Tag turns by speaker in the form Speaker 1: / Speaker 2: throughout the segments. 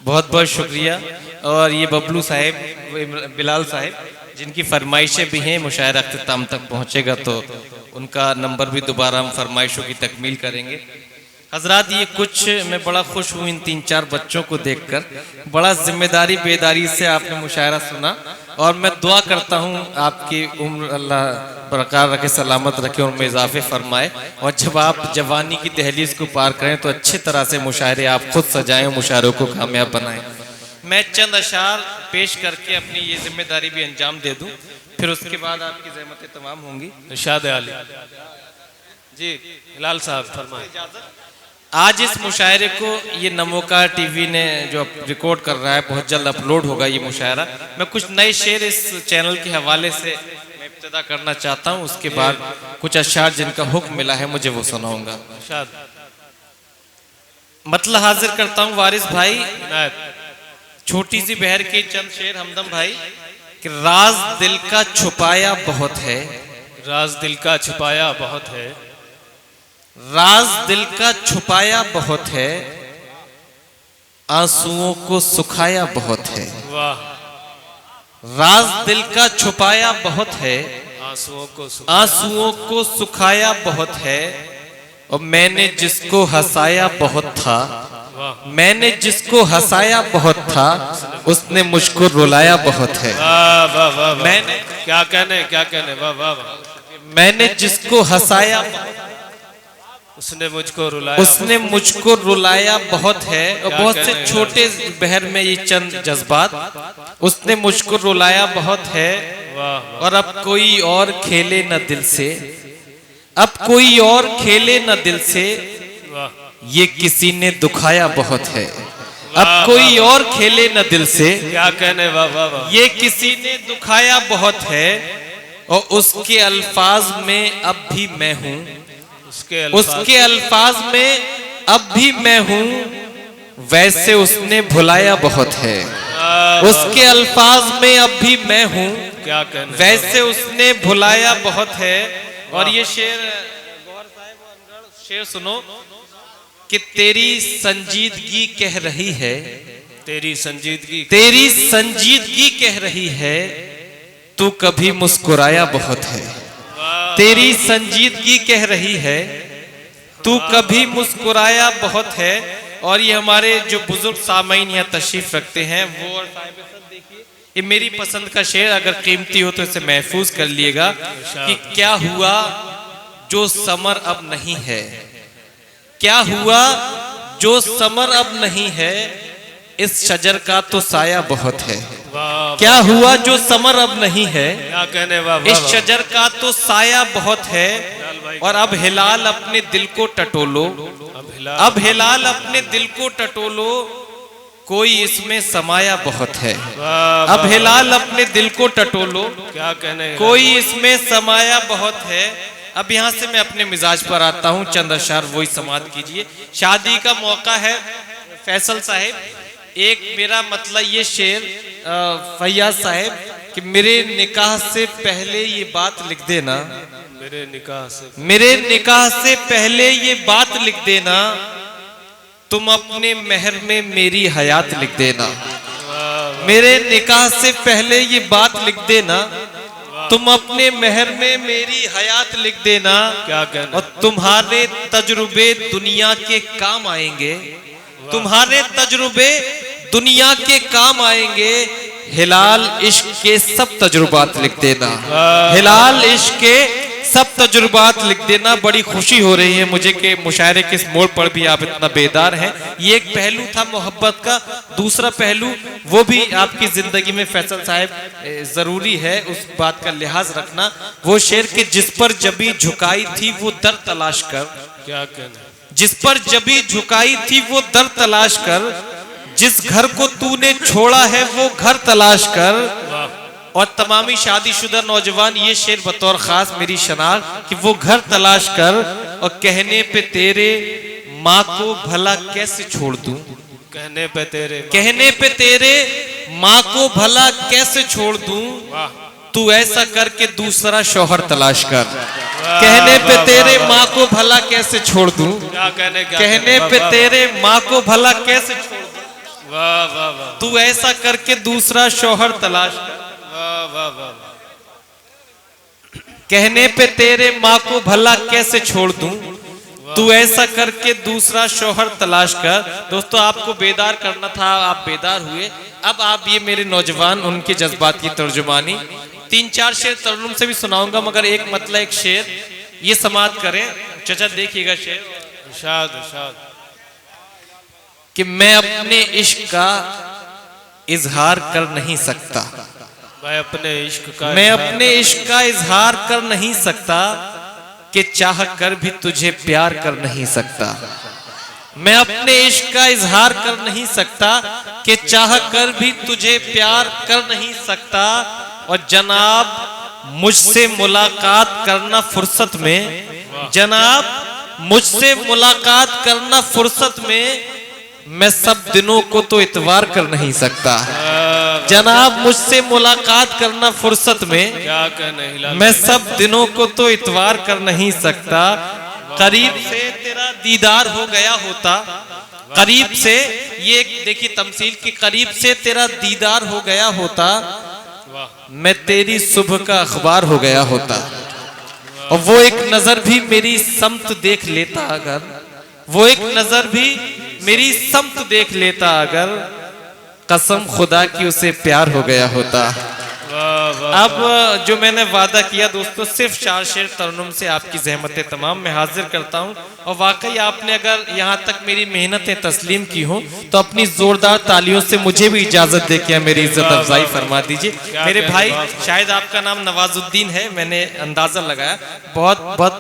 Speaker 1: बहुत बहुत शुक्रिया। और ये बबलू साहिब, बिलाल साहिब, जिनकी फरमाइशें भी हैं, मुशायरा अख्ताम तक पहुँचेगा तो उनका नंबर भी दोबारा हम फरमाइशों की तकमील करेंगे। हजरात, ये कुछ मैं बड़ा खुश हूँ इन 3-4 बच्चों को देखकर। बड़ा जिम्मेदारी बेदारी से आपने मुशायरा सुना और मैं दुआ करता हूँ आपकी उम्र अल्लाह बरकरार रखे, सलामत रखे और में इजाफे फरमाए। और जब आप जवानी की दहलीज को पार करें तो अच्छी तरह से मुशायरे आप खुद सजाएं और मुशायरों को कामयाब बनाएं। मैं चंद अशार पेश करके अपनी ये जिम्मेदारी भी अंजाम दे दूं, फिर उसके बाद आपकी ज़हमतें तमाम होंगी। इरशाद आली जी, हिलाल साहब फरमाएं। आज इस मुशायरे को ये नमोका टीवी ने जो रिकॉर्ड कर रहा है, बहुत जल्द अपलोड होगा ये मुशायरा। मैं कुछ नए शेर इस चैनल के हवाले से मैं इब्तिदा करना चाहता हूँ, उसके बाद कुछ अशार जिनका हुक्म मिला है मुझे वो सुनाऊंगा। मतलब हाजिर करता हूँ वारिस भाई, छोटी सी बहर के चंद शेर हमदम भाई कि राज दिल का छुपाया बहुत है,
Speaker 2: राज दिल का छुपाया बहुत है,
Speaker 1: राज दिल का छुपाया बहुत है, आंसुओं को सुखाया बहुत है।
Speaker 2: वाह।
Speaker 1: राज दिल का छुपाया बहुत है, आंसुओं को सुखाया बहुत है। और मैंने जिसको हंसाया बहुत था, मैंने जिसको हंसाया बहुत था, उसने मुझको रुलाया बहुत है।
Speaker 2: वाह वाह वाह,
Speaker 1: मैंने
Speaker 2: क्या कहने वाह वाह वाह।
Speaker 1: मैंने जिसको हंसाया
Speaker 2: उसने मुझको रुलाया,
Speaker 1: उसने मुझको रुलाया बहुत है। और बहुत से छोटे बहर में ये चंद जज्बात, उसने मुझको रुलाया बहुत है। और अब कोई और खेले न दिल से, अब कोई और खेले न दिल से, ये किसी ने दुखाया बहुत है। अब कोई और खेले न दिल से,
Speaker 2: क्या कहने वाह वाह वाह,
Speaker 1: ये किसी ने दुखाया बहुत है। और उसके अल्फाज में अब भी मैं हूँ, उसके अल्फाज में अब भी मैं हूँ, वैसे उसने भुलाया बहुत है। उसके अल्फाज में अब भी मैं हूँ,
Speaker 2: क्या कहने,
Speaker 1: वैसे उसने भुलाया बहुत है। और ये शेर शेर सुनो कि तेरी संजीदगी कह रही है,
Speaker 2: तेरी संजीदगी,
Speaker 1: तेरी संजीदगी कह रही है, तू कभी मुस्कुराया बहुत है। तेरी संजीदगी कह रही है, तू कभी मुस्कुराया बहुत है। और ये हमारे जो बुजुर्ग सामईन यहाँ तशरीफ रखते हैं वो, और देखिए ये मेरी पसंद का शेर, अगर कीमती हो तो इसे महफूज कर लिएगा कि क्या हुआ जो समर अब नहीं है, क्या हुआ जो समर अब नहीं है, इस शजर का तो साया बहुत है। क्या हुआ जो समर अब नहीं है,
Speaker 2: क्या कहने वाह,
Speaker 1: इस शजर का तो साया बहुत है। और अब हिलाल अपने दिल को टटोलो, अब हिलाल अपने दिल को टटोलो, कोई इसमें समाया बहुत है। अब हिलाल अपने दिल को टटोलो,
Speaker 2: क्या कहने,
Speaker 1: कोई इसमें समाया बहुत है। अब यहाँ से मैं अपने मिजाज पर आता हूँ, चंद अशार वही समात कीजिए। शादी का मौका है फैसल साहिब, एक मेरा मतलब ये शेर फैयाज साहिब कि मेरे निकाह से पहले ये बात लिख देना,
Speaker 2: मेरे निकाह से,
Speaker 1: मेरे निकाह से पहले ये बात लिख देना, तुम अपने मेहर में मेरी हयात लिख देना। मेरे निकाह से पहले ये बात लिख देना, तुम अपने मेहर में मेरी हयात लिख देना।
Speaker 2: क्या कहना,
Speaker 1: और तुम्हारे तजुर्बे दुनिया के काम आएंगे, तुम्हारे तजुर्बे दुनिया के काम आएंगे। हिलाल इश्क के सब तजुर्बात लिख देना, हिलाल इश्क के सब तजुर्बात लिख देना। बड़ी खुशी हो रही है मुझे कि मुशायरे के इस मोड़ पर भी आप इतना बेदार हैं। ये एक पहलू था मोहब्बत का, दूसरा पहलू वो भी आपकी जिंदगी में फैसल साहब जरूरी है उस बात का लिहाज रखना। वो शेर के जिस पर जबी झुकाई थी वो दर तलाश कर,
Speaker 2: क्या कहना,
Speaker 1: जिस पर जबी झुकाई थी वो दर तलाश कर, जिस घर को तूने छोड़ा है वो घर तलाश कर। और तमामी शादीशुदा नौजवान ये शेर बतौर खास मेरी शनाख्त कि वो घर तलाश कर। और कहने पे तेरे माँ को भला कैसे छोड़ दूं,
Speaker 2: कहने पे तेरे,
Speaker 1: कहने पे तेरे माँ को भला कैसे छोड़ दूं, तू ऐसा करके दूसरा शौहर तलाश कर। कहने पे तेरे माँ को भला कैसे छोड़ दूं,
Speaker 2: क्या कहने,
Speaker 1: कहने पे तेरे माँ को भला कैसे छोड़ दूं,
Speaker 2: वाह वाह वाह
Speaker 1: तू ऐसा करके दूसरा शौहर तलाश कर।
Speaker 2: वाह वाह वाह
Speaker 1: कहने पे तेरे माँ को भला कैसे छोड़ दूं, तू ऐसा करके दूसरा शौहर तलाश कर। दोस्तों आपको बेदार करना था, आप बेदार हुए। अब आप ये मेरे नौजवान उनके जज्बात की तर्जुमानी 3-4 शेर तरन्नुम से भी सुनाऊंगा, मगर एक मतलब एक शेर ये समाप्त करें। चाचा देखिएगा शेर,
Speaker 2: इरशाद इरशाद।
Speaker 1: कि मैं अपने इश्क का इजहार कर नहीं सकता,
Speaker 2: मैं अपने इश्क का
Speaker 1: मैं अपने इश्क का इजहार कर नहीं सकता, कि चाह कर भी तुझे प्यार कर नहीं सकता। मैं अपने इश्क का इजहार कर नहीं सकता, कि चाह कर भी तुझे प्यार कर नहीं सकता। और जनाब मुझसे मुलाकात करना फुर्सत में, जनाब मुझसे मुलाकात करना फुर्सत में, मैं सब दिनों को तो इतवार कर नहीं सकता। जनाब मुझसे मुलाकात करना फुर्सत में,
Speaker 2: क्या कहने हिलाल
Speaker 1: मैं सब दिनों को तो इतवार कर नहीं सकता। करीब से तेरा दीदार हो गया होता, करीब से, ये देखिए तमसील की, करीब से तेरा दीदार हो गया होता, मैं तेरी सुबह का अखबार हो गया होता। और वो एक नजर भी मेरी समत देख लेता अगर, वो एक नजर भी मेरी समत देख लेता अगर, कसम खुदा की उसे प्यार हो गया होता। अब जो मैंने वादा किया दोस्तों, सिर्फ 4 शेर तरन्नुम से आपकी ज़हमतें तमाम मैं हाजिर करता हूं। और वाकई आपने अगर यहां तक मेरी मेहनतें तस्लीम की हो तो अपनी जोरदार तालियों से मुझे भी इजाजत दे के मेरी इज्जत अफजाई फरमा दीजिए। मेरे भाई, शायद आपका नाम नवाजुद्दीन है, मैंने अंदाजा लगाया। बहुत बहुत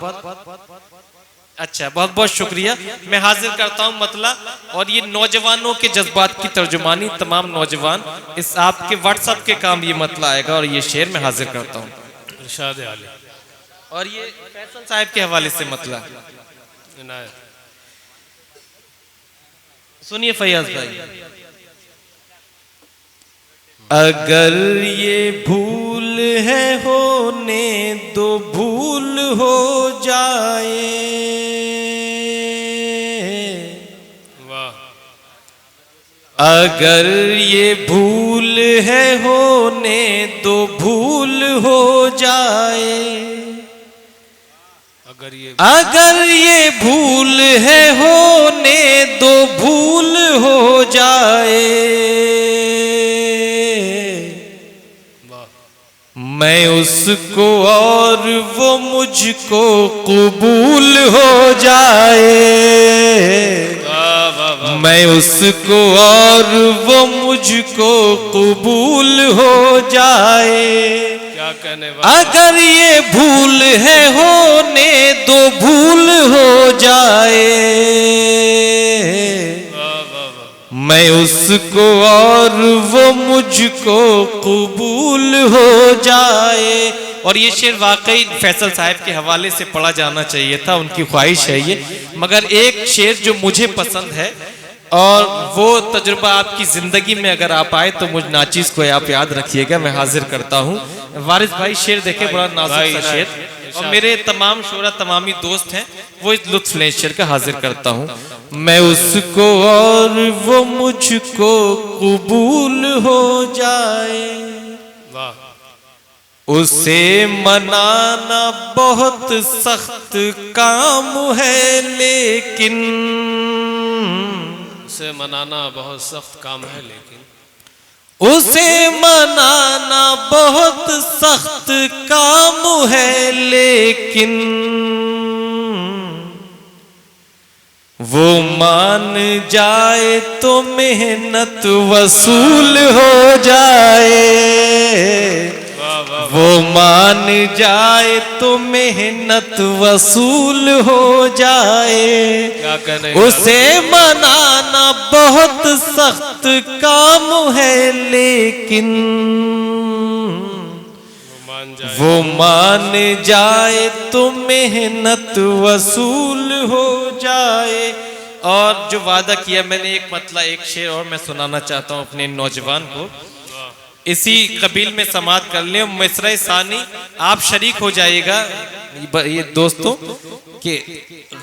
Speaker 1: अच्छा, बहुत बहुत शुक्रिया। मैं हाजिर करता हूं मतला, और ये नौजवानों के जज्बात की तर्जुमानी, तमाम नौजवान इस आपके व्हाट्सएप के काम ये मतला आएगा, और ये शेर मैं हाजिर करता हूं।
Speaker 2: इरशाद आली।
Speaker 1: और ये फैसल साहब के हवाले से मतला
Speaker 2: इनायत।
Speaker 1: सुनिए फैयाज भाई। अगर ये भूल है होने दो, भूल हो जाए, अगर ये भूल है होने दो, भूल हो जाए, अगर ये भूल है होने दो, भूल हो जाए, मैं उसको और वो मुझको कबूल हो जाए, मैं उसको और वो मुझको कबूल हो जाए।
Speaker 2: क्या कहने,
Speaker 1: अगर ये भूल है होने दो, भूल हो जाए, मैं उसको और वो मुझको कबूल हो जाए। और ये शेर वाकई फैसल साहब के हवाले से पढ़ा जाना चाहिए था, उनकी ख्वाहिश है ये। मगर एक शेर जो मुझे पसंद है, और वो तजुर्बा आपकी जिंदगी में अगर आप आए तो मुझ नाचीज को आप याद रखिएगा, मैं हाजिर करता हूँ। वारिस भाई शेर देखे, बड़ा नाजुक सा शेर, और मेरे तमाम शोरा तमामी दोस्त हैं, वो इस लुत्फ ले शेर का हाजिर करता हूँ। मैं उसको और वो मुझको कबूल हो जाए, उसे मनाना बहुत सख्त काम है, लेकिन
Speaker 2: उसे मनाना बहुत सख्त काम है, लेकिन
Speaker 1: उसे मनाना बहुत सख्त काम है, लेकिन वो मान जाए तो मेहनत वसूल हो जाए, वो मान जाए तो मेहनत वसूल हो जाए।
Speaker 2: क्या कहने,
Speaker 1: उसे मनाना बहुत सख्त काम है, लेकिन वो मान जाए तो मेहनत वसूल हो जाए। और जो वादा किया मैंने, एक मतलब एक शेर और मैं सुनाना चाहता हूँ अपने नौजवान को, इसी कबील में समात कर ले। मिसरा सानी आप शरीक हो जाइएगा ये दोस्तों, कि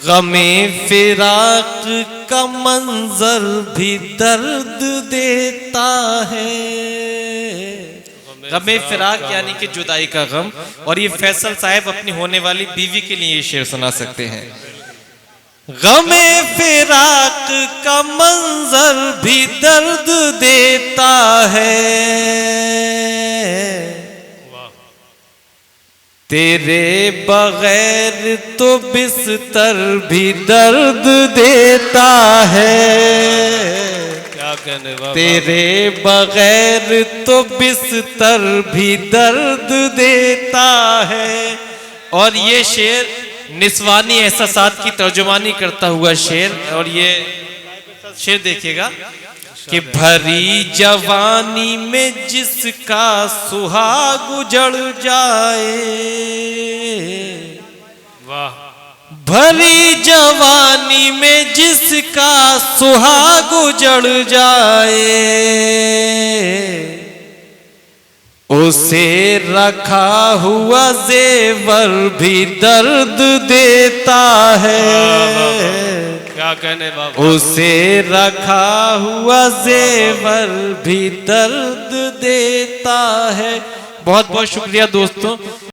Speaker 1: गमे फिराक का मंजर भी दर्द देता है। गमे फिराक यानी कि जुदाई का गम। और ये फैसल साहब अपनी होने वाली बीवी के लिए ये शेर सुना सकते हैं। गमे फिराक का मंजर भी दर्द देता है, तेरे बगैर तो बिस्तर भी दर्द देता है।
Speaker 2: क्या कहने वाह,
Speaker 1: तेरे बगैर तो बिस्तर भी दर्द देता है। और ये शेर निस्वानी एहसासात की तर्जुमानी करता हुआ शेर। और ये शेर देखिएगा कि भरी जवानी में जिसका सुहाग उजड़ जाए,
Speaker 2: वाह,
Speaker 1: भरी जवानी में जिसका सुहाग उजड़ जाए, उसे रखा हुआ जेवर भी दर्द देता है।
Speaker 2: क्या कहने वाह,
Speaker 1: उसे रखा हुआ जेवर भी दर्द देता है। बहुत बहुत शुक्रिया दोस्तों।